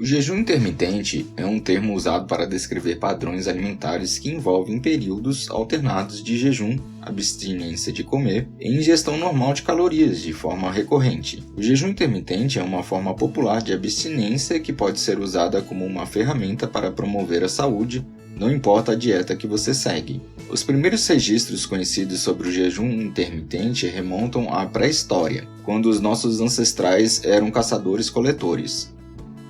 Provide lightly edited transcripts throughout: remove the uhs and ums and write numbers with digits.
O jejum intermitente é um termo usado para descrever padrões alimentares que envolvem períodos alternados de jejum, abstinência de comer e ingestão normal de calorias de forma recorrente. O jejum intermitente é uma forma popular de abstinência que pode ser usada como uma ferramenta para promover a saúde, não importa a dieta que você segue. Os primeiros registros conhecidos sobre o jejum intermitente remontam à pré-história, quando os nossos ancestrais eram caçadores-coletores.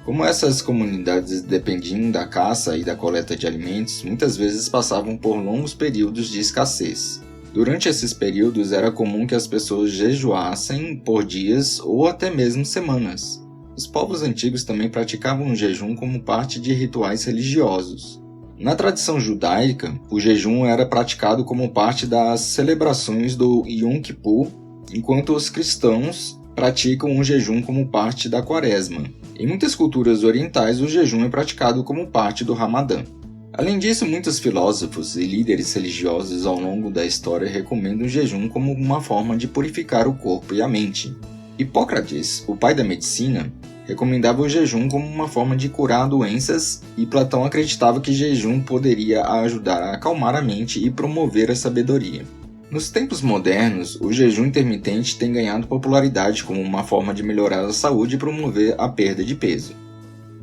Como essas comunidades dependiam da caça e da coleta de alimentos, muitas vezes passavam por longos períodos de escassez. Durante esses períodos era comum que as pessoas jejuassem por dias ou até mesmo semanas. Os povos antigos também praticavam o jejum como parte de rituais religiosos. Na tradição judaica, o jejum era praticado como parte das celebrações do Yom Kippur, enquanto os cristãos praticam o jejum como parte da Quaresma. Em muitas culturas orientais, o jejum é praticado como parte do Ramadã. Além disso, muitos filósofos e líderes religiosos ao longo da história recomendam o jejum como uma forma de purificar o corpo e a mente. Hipócrates, o pai da medicina, recomendava o jejum como uma forma de curar doenças e Platão acreditava que jejum poderia ajudar a acalmar a mente e promover a sabedoria. Nos tempos modernos, o jejum intermitente tem ganhado popularidade como uma forma de melhorar a saúde e promover a perda de peso.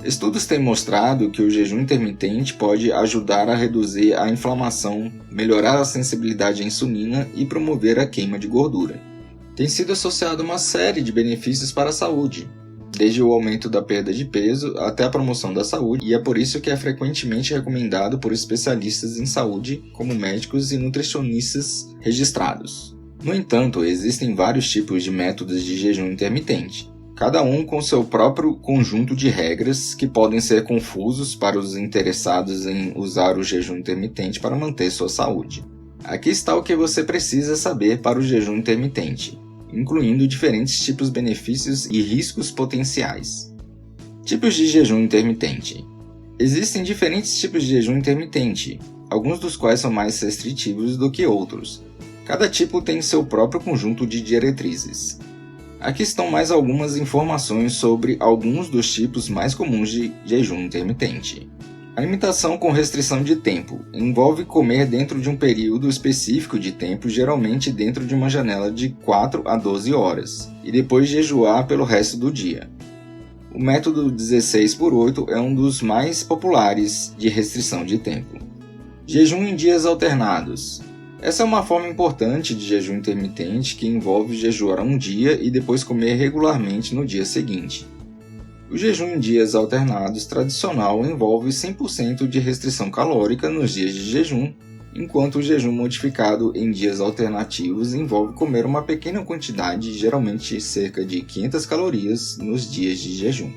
Estudos têm mostrado que o jejum intermitente pode ajudar a reduzir a inflamação, melhorar a sensibilidade à insulina e promover a queima de gordura. Tem sido associado a uma série de benefícios para a saúde, desde o aumento da perda de peso até a promoção da saúde, e é por isso que é frequentemente recomendado por especialistas em saúde, como médicos e nutricionistas registrados. No entanto, existem vários tipos de métodos de jejum intermitente, cada um com seu próprio conjunto de regras que podem ser confusos para os interessados em usar o jejum intermitente para manter sua saúde. Aqui está o que você precisa saber para o jejum intermitente, incluindo diferentes tipos de benefícios e riscos potenciais. Tipos de jejum intermitente. Existem diferentes tipos de jejum intermitente, alguns dos quais são mais restritivos do que outros. Cada tipo tem seu próprio conjunto de diretrizes. Aqui estão mais algumas informações sobre alguns dos tipos mais comuns de jejum intermitente. Alimentação com restrição de tempo envolve comer dentro de um período específico de tempo, geralmente dentro de uma janela de 4 a 12 horas, e depois jejuar pelo resto do dia. O método 16/8 é um dos mais populares de restrição de tempo. Jejum em dias alternados. Essa é uma forma importante de jejum intermitente que envolve jejuar um dia e depois comer regularmente no dia seguinte. O jejum em dias alternados tradicional envolve 100% de restrição calórica nos dias de jejum, enquanto o jejum modificado em dias alternativos envolve comer uma pequena quantidade, geralmente cerca de 500 calorias, nos dias de jejum.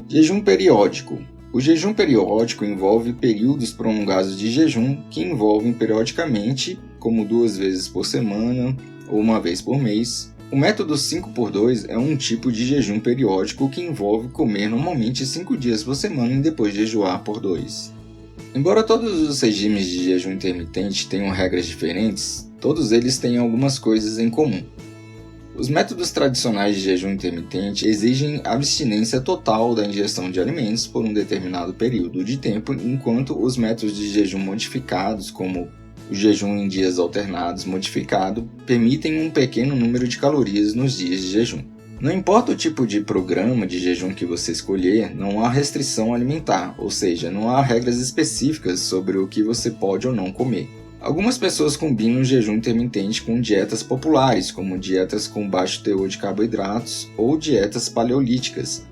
Jejum periódico. O jejum periódico envolve períodos prolongados de jejum que envolvem periodicamente, como 2 vezes por semana ou 1 vez por mês. O método 5x2 é um tipo de jejum periódico que envolve comer normalmente 5 dias por semana e depois jejuar por 2. Embora todos os regimes de jejum intermitente tenham regras diferentes, todos eles têm algumas coisas em comum. Os métodos tradicionais de jejum intermitente exigem abstinência total da ingestão de alimentos por um determinado período de tempo, enquanto os métodos de jejum modificados, como o jejum em dias alternados modificado, permitem um pequeno número de calorias nos dias de jejum. Não importa o tipo de programa de jejum que você escolher, não há restrição alimentar, ou seja, não há regras específicas sobre o que você pode ou não comer. Algumas pessoas combinam o jejum intermitente com dietas populares, como dietas com baixo teor de carboidratos ou dietas paleolíticas.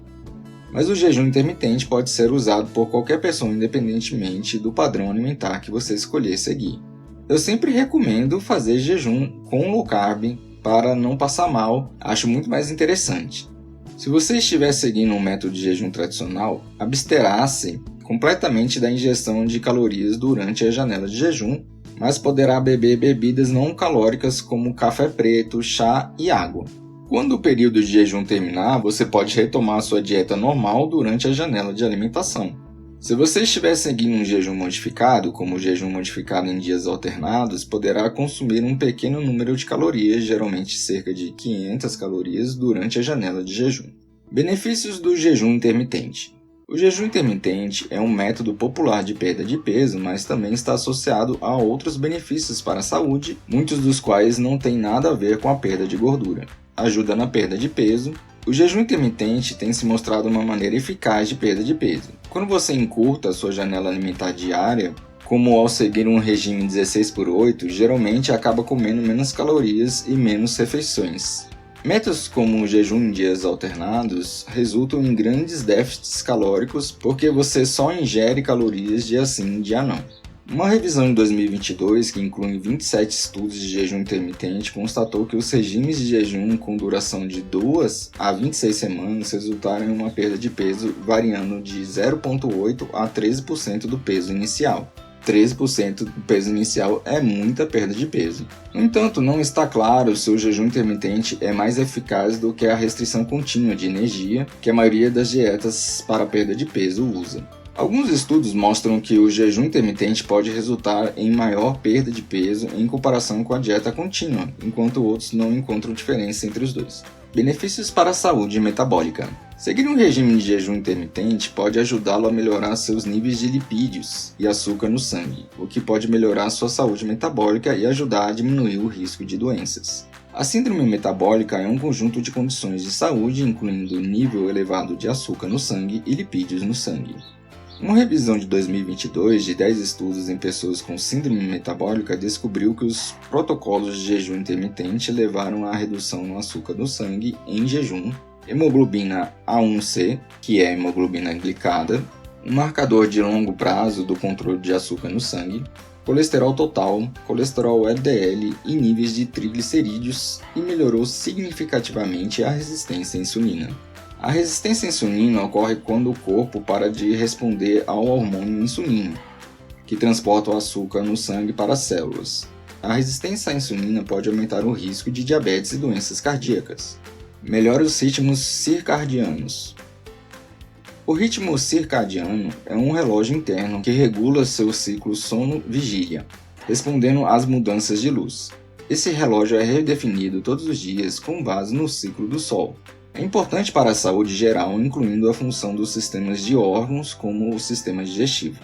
Mas o jejum intermitente pode ser usado por qualquer pessoa independentemente do padrão alimentar que você escolher seguir. Eu sempre recomendo fazer jejum com low carb para não passar mal, acho muito mais interessante. Se você estiver seguindo um método de jejum tradicional, absterá-se completamente da ingestão de calorias durante a janela de jejum, mas poderá beber bebidas não calóricas como café preto, chá e água. Quando o período de jejum terminar, você pode retomar sua dieta normal durante a janela de alimentação. Se você estiver seguindo um jejum modificado, como o jejum modificado em dias alternados, poderá consumir um pequeno número de calorias, geralmente cerca de 500 calorias, durante a janela de jejum. Benefícios do jejum intermitente. O jejum intermitente é um método popular de perda de peso, mas também está associado a outros benefícios para a saúde, muitos dos quais não têm nada a ver com a perda de gordura. Ajuda na perda de peso. O jejum intermitente tem se mostrado uma maneira eficaz de perda de peso. Quando você encurta a sua janela alimentar diária, como ao seguir um regime 16/8, geralmente acaba comendo menos calorias e menos refeições. Métodos como o jejum em dias alternados resultam em grandes déficits calóricos porque você só ingere calorias dia sim, dia não. Uma revisão de 2022, que inclui 27 estudos de jejum intermitente, constatou que os regimes de jejum com duração de 2 a 26 semanas resultaram em uma perda de peso variando de 0,8% a 13% do peso inicial. 13% do peso inicial é muita perda de peso. No entanto, não está claro se o jejum intermitente é mais eficaz do que a restrição contínua de energia que a maioria das dietas para perda de peso usa. Alguns estudos mostram que o jejum intermitente pode resultar em maior perda de peso em comparação com a dieta contínua, enquanto outros não encontram diferença entre os dois. Benefícios para a saúde metabólica. Seguir um regime de jejum intermitente pode ajudá-lo a melhorar seus níveis de lipídios e açúcar no sangue, o que pode melhorar sua saúde metabólica e ajudar a diminuir o risco de doenças. A síndrome metabólica é um conjunto de condições de saúde, incluindo nível elevado de açúcar no sangue e lipídios no sangue. Uma revisão de 2022 de 10 estudos em pessoas com síndrome metabólica descobriu que os protocolos de jejum intermitente levaram à redução no açúcar do sangue em jejum, hemoglobina A1C, que é hemoglobina glicada, um marcador de longo prazo do controle de açúcar no sangue, colesterol total, colesterol LDL e níveis de triglicerídeos e melhorou significativamente a resistência à insulina. A resistência à insulina ocorre quando o corpo para de responder ao hormônio insulina, que transporta o açúcar no sangue para as células. A resistência à insulina pode aumentar o risco de diabetes e doenças cardíacas. Melhora os ritmos circadianos. O ritmo circadiano é um relógio interno que regula seu ciclo sono-vigília, respondendo às mudanças de luz. Esse relógio é redefinido todos os dias com base no ciclo do Sol. É importante para a saúde geral, incluindo a função dos sistemas de órgãos, como o sistema digestivo.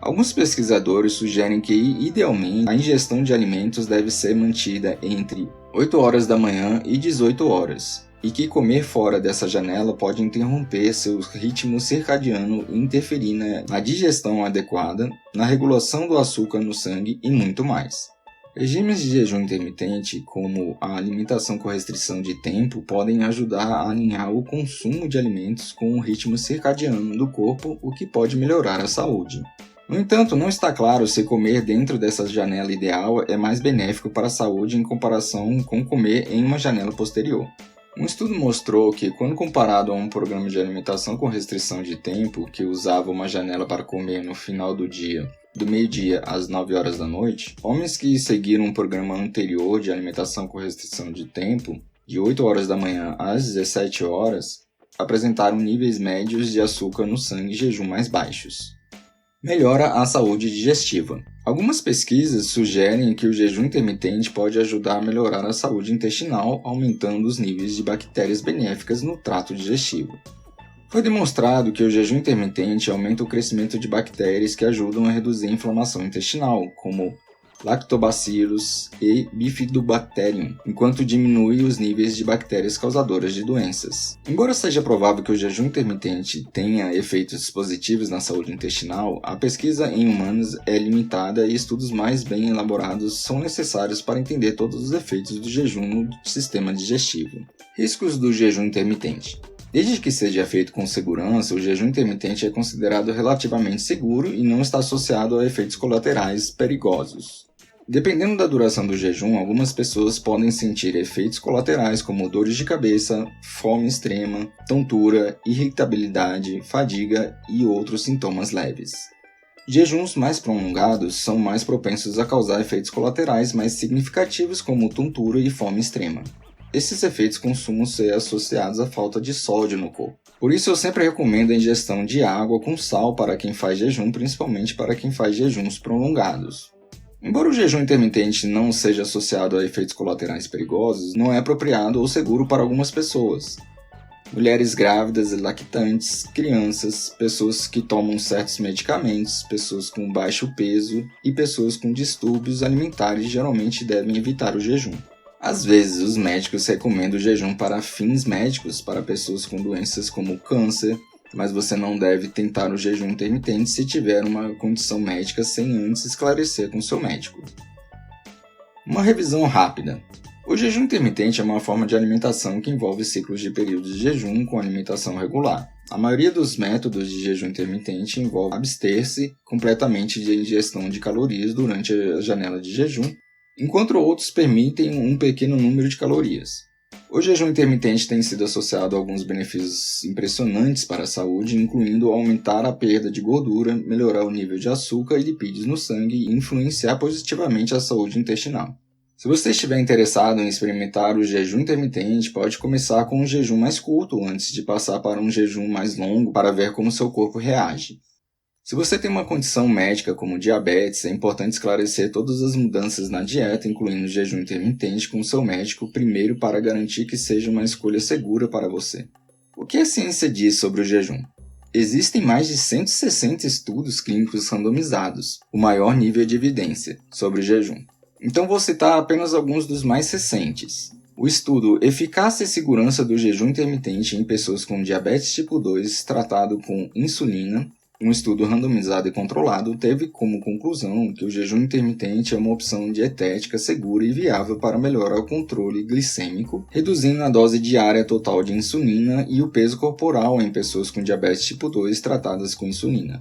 Alguns pesquisadores sugerem que, idealmente, a ingestão de alimentos deve ser mantida entre 8 horas da manhã e 18 horas, e que comer fora dessa janela pode interromper seu ritmo circadiano e interferir na digestão adequada, na regulação do açúcar no sangue e muito mais. Regimes de jejum intermitente, como a alimentação com restrição de tempo, podem ajudar a alinhar o consumo de alimentos com o ritmo circadiano do corpo, o que pode melhorar a saúde. No entanto, não está claro se comer dentro dessa janela ideal é mais benéfico para a saúde em comparação com comer em uma janela posterior. Um estudo mostrou que, quando comparado a um programa de alimentação com restrição de tempo, que usava uma janela para comer no final do dia, do meio-dia às 9 horas da noite, homens que seguiram um programa anterior de alimentação com restrição de tempo, de 8 horas da manhã às 17 horas, apresentaram níveis médios de açúcar no sangue e jejum mais baixos. Melhora a saúde digestiva. Algumas pesquisas sugerem que o jejum intermitente pode ajudar a melhorar a saúde intestinal, aumentando os níveis de bactérias benéficas no trato digestivo. Foi demonstrado que o jejum intermitente aumenta o crescimento de bactérias que ajudam a reduzir a inflamação intestinal, como Lactobacillus e Bifidobacterium, enquanto diminui os níveis de bactérias causadoras de doenças. Embora seja provável que o jejum intermitente tenha efeitos positivos na saúde intestinal, a pesquisa em humanos é limitada e estudos mais bem elaborados são necessários para entender todos os efeitos do jejum no sistema digestivo. Riscos do jejum intermitente. Desde que seja feito com segurança, o jejum intermitente é considerado relativamente seguro e não está associado a efeitos colaterais perigosos. Dependendo da duração do jejum, algumas pessoas podem sentir efeitos colaterais como dores de cabeça, fome extrema, tontura, irritabilidade, fadiga e outros sintomas leves. Jejuns mais prolongados são mais propensos a causar efeitos colaterais mais significativos como tontura e fome extrema. Esses efeitos costumam ser associados à falta de sódio no corpo. Por isso eu sempre recomendo a ingestão de água com sal para quem faz jejum, principalmente para quem faz jejuns prolongados. Embora o jejum intermitente não seja associado a efeitos colaterais perigosos, não é apropriado ou seguro para algumas pessoas. mulheres grávidas e lactantes, crianças, pessoas que tomam certos medicamentos, pessoas com baixo peso e pessoas com distúrbios alimentares geralmente devem evitar o jejum. Às vezes, os médicos recomendam o jejum para fins médicos para pessoas com doenças como câncer, mas você não deve tentar o jejum intermitente se tiver uma condição médica sem antes esclarecer com seu médico. Uma revisão rápida. O jejum intermitente é uma forma de alimentação que envolve ciclos de períodos de jejum com alimentação regular. A maioria dos métodos de jejum intermitente envolve abster-se completamente de ingestão de calorias durante a janela de jejum, enquanto outros permitem um pequeno número de calorias. O jejum intermitente tem sido associado a alguns benefícios impressionantes para a saúde, incluindo aumentar a perda de gordura, melhorar o nível de açúcar e lipídios no sangue e influenciar positivamente a saúde intestinal. Se você estiver interessado em experimentar o jejum intermitente, pode começar com um jejum mais curto antes de passar para um jejum mais longo para ver como seu corpo reage. Se você tem uma condição médica como diabetes, é importante esclarecer todas as mudanças na dieta, incluindo o jejum intermitente, com seu médico primeiro para garantir que seja uma escolha segura para você. O que a ciência diz sobre o jejum? Existem mais de 160 estudos clínicos randomizados, o maior nível de evidência, sobre o jejum. Então vou citar apenas alguns dos mais recentes. O estudo Eficácia e Segurança do Jejum Intermitente em Pessoas com Diabetes Tipo 2 tratado com insulina, um estudo randomizado e controlado, teve como conclusão que o jejum intermitente é uma opção dietética segura e viável para melhorar o controle glicêmico, reduzindo a dose diária total de insulina e o peso corporal em pessoas com diabetes tipo 2 tratadas com insulina.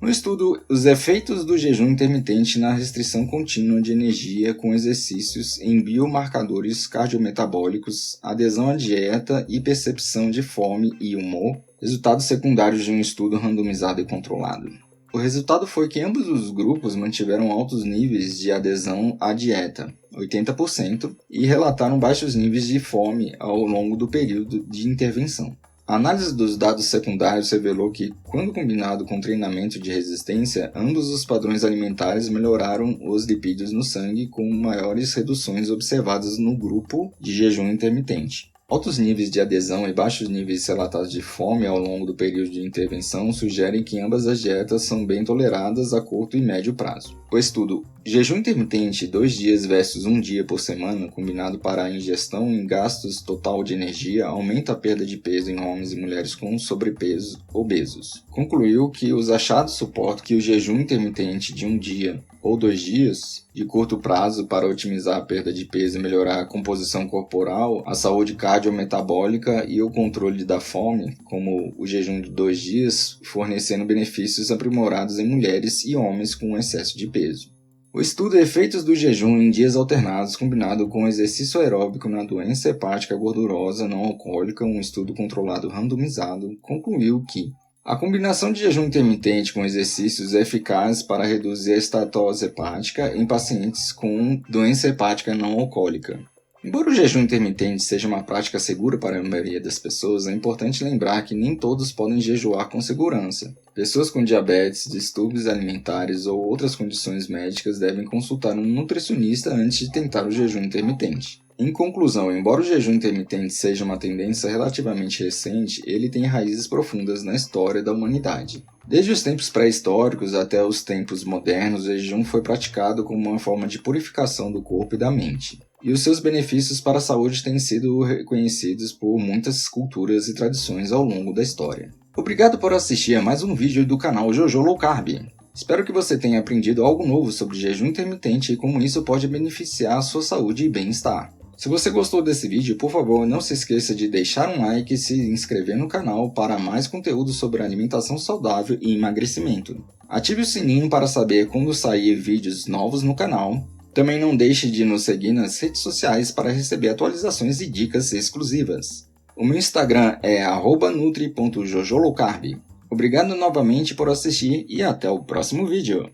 No estudo, os efeitos do jejum intermitente na restrição contínua de energia com exercícios em biomarcadores cardiometabólicos, adesão à dieta e percepção de fome e humor, resultados secundários de um estudo randomizado e controlado. O resultado foi que ambos os grupos mantiveram altos níveis de adesão à dieta, 80%, e relataram baixos níveis de fome ao longo do período de intervenção. A análise dos dados secundários revelou que, quando combinado com treinamento de resistência, ambos os padrões alimentares melhoraram os lipídios no sangue, com maiores reduções observadas no grupo de jejum intermitente. Altos níveis de adesão e baixos níveis relatados de fome ao longo do período de intervenção sugerem que ambas as dietas são bem toleradas a curto e médio prazo. O estudo Jejum intermitente 2 dias versus 1 dia por semana, combinado para a ingestão em gastos total de energia, aumenta a perda de peso em homens e mulheres com sobrepeso obesos. Concluiu que os achados suportam que o jejum intermitente de 1 dia ou 2 dias, de curto prazo para otimizar a perda de peso e melhorar a composição corporal, a saúde cardiometabólica e o controle da fome, como o jejum de 2 dias, fornecendo benefícios aprimorados em mulheres e homens com excesso de peso. O estudo Efeitos do jejum em dias alternados combinado com exercício aeróbico na doença hepática gordurosa não alcoólica, um estudo controlado randomizado, concluiu que a combinação de jejum intermitente com exercícios é eficaz para reduzir a estaltose hepática em pacientes com doença hepática não alcoólica. Embora o jejum intermitente seja uma prática segura para a maioria das pessoas, é importante lembrar que nem todos podem jejuar com segurança. Pessoas com diabetes, distúrbios alimentares ou outras condições médicas devem consultar um nutricionista antes de tentar o jejum intermitente. Em conclusão, embora o jejum intermitente seja uma tendência relativamente recente, ele tem raízes profundas na história da humanidade. Desde os tempos pré-históricos até os tempos modernos, o jejum foi praticado como uma forma de purificação do corpo e da mente. E os seus benefícios para a saúde têm sido reconhecidos por muitas culturas e tradições ao longo da história. Obrigado por assistir a mais um vídeo do canal Jojo Low Carb. Espero que você tenha aprendido algo novo sobre jejum intermitente e como isso pode beneficiar a sua saúde e bem-estar. Se você gostou desse vídeo, por favor, não se esqueça de deixar um like e se inscrever no canal para mais conteúdo sobre alimentação saudável e emagrecimento. Ative o sininho para saber quando sair vídeos novos no canal. Também não deixe de nos seguir nas redes sociais para receber atualizações e dicas exclusivas. O meu Instagram é @nutri.jojolowcarb. Obrigado novamente por assistir e até o próximo vídeo.